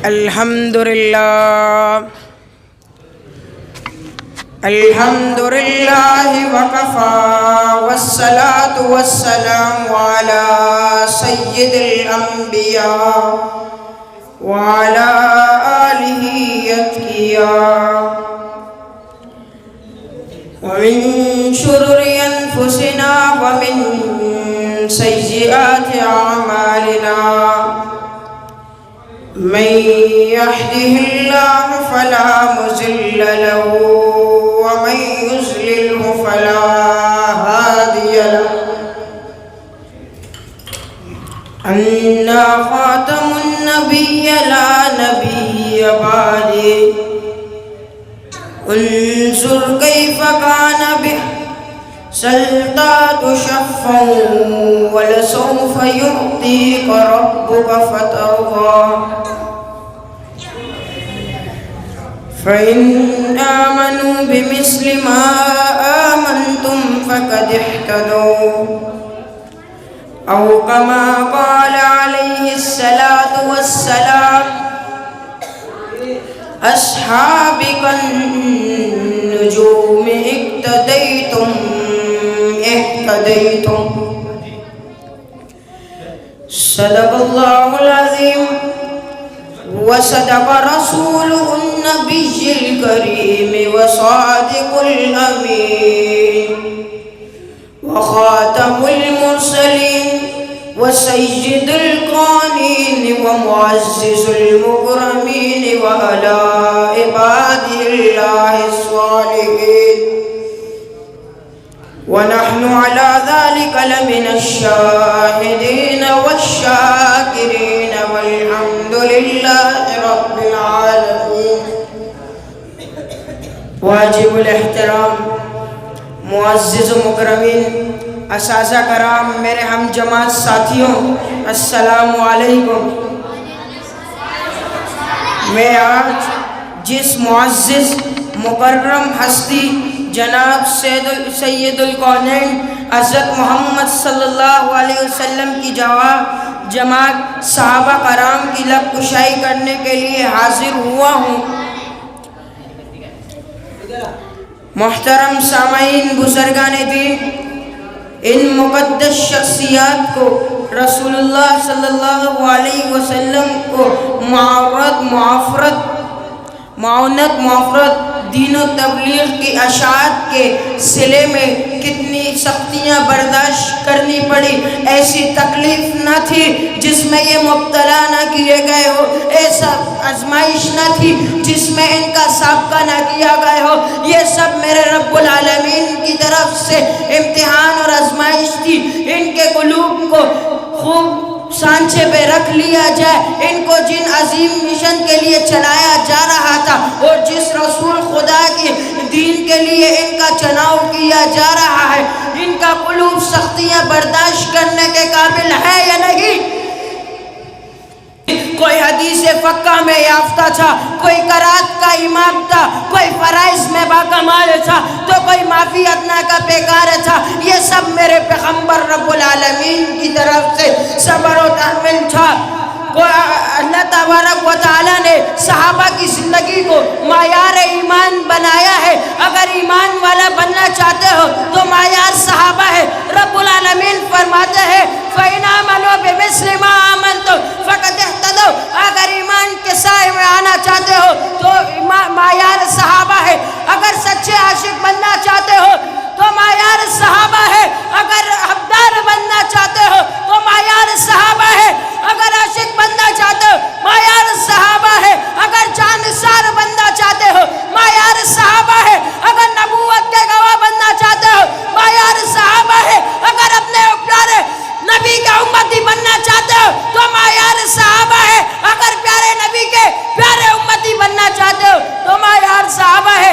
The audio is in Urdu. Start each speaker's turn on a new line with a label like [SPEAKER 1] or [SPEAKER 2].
[SPEAKER 1] الحمد لله الحمد لله وكفى والصلاة والسلام على سيد الأنبياء وعلى آله الأتقياء ومن شرور أنفسنا ومن سيئات أعمالنا من يهده الله فلا مضل له ومن يضلله فلا هادي له أنا خاتم النبي لا نبي بعدي انظر كيف كان به سلطات شفا ولسوف يعطيك ربك فترضى فإن آمنوا بمثل ما آمنتم فقد اهتدوا أو كما قال عليه الصلاة والسلام أصحابك النجوم اقتديتم صدق الله العظيم وصدق رسوله النبي الكريم وصادق الأمين وخاتم المرسلين وسيد القانين ومعزز المكرمين وعلى عباد الله الصالحين ونحن على ذلك لمن الشاهدين والشاكرين والحمد لله رب العالمين. واجب الاحترام معزز مکرمین اساتذہ کرام میرے ہم جماعت ساتھیوں السلام علیکم. میں آج جس معزز مکرم ہستی جناب سید الکونین حضرت محمد صلی اللہ علیہ وسلم کی جماعت صحابہ کرام کی لب کشائی کرنے کے لیے حاضر ہوا ہوں. محترم سامعین بزرگان دین، ان مقدس شخصیات کو رسول اللہ صلی اللہ علیہ وسلم کو معاونت دین و تبلیغ کی اشاعت کے صلے میں کتنی سختیاں برداشت کرنی پڑی. ایسی تکلیف نہ تھی جس میں یہ مبتلا نہ کیے گئے ہو، ایسا آزمائش نہ تھی جس میں ان کا سابقہ نہ کیا گئے ہو. یہ سب میرے رب العالمین کی طرف سے امتحان اور آزمائش تھی. ان کے قلوب کو خوب سانچے پہ رکھ لیا جائے. ان کو جن عظیم مشن کے لیے چلایا جا رہا تھا اور جس رسول خدا کے دین کے لیے ان کا چناؤ کیا جا رہا ہے، ان کا قلوب سختیاں برداشت کرنے کے قابل ہے یا نہیں؟ کوئی حدیث فقہ میں یافتہ تھا، کوئی قرات کا امام تھا، کوئی فرائض میں باکمال تھا، تو کوئی معافی ادنا کا پیکار تھا. یہ سب میرے پیغمبر رب العالمین کی طرف سے صبر و تحمل تھا. اللہ تبارک و تعالیٰ نے صحابہ کی زندگی کو معیار ایمان بنایا ہے. اگر ایمان والا بننا چاہتے ہو تو معیار صحابہ ہے. رب العالمین فرماتے ہیں فَإِنْ آمَنُوا بِمِثْلِ مَا آمَنْتُمْ فَقَدْ اهْتَدَوْا. اگر ایمان کے سائے میں آنا چاہتے ہو تو معیار صحابہ ہے. اگر سچے عاشق بننا چاہتے ہو تو معیار صحابہ ہے. اگر حبدار بننا چاہتے ہو تو معیار صحابہ ہے. اگر عاشق بننا چاہتے ہو معیار صحابہ ہے. اگر جانثار بننا چاہتے ہو معیار صحابہ ہے. اگر نبوت کے گواہ بننا چاہتے ہو معیار صحابہ ہے. اگر اپنے پیارے نبی کا امتی بننا چاہتے ہو تو معیار صحابہ ہے. اگر پیارے نبی کے پیارے امتی بننا چاہتے ہو تو معیار صحابہ ہے.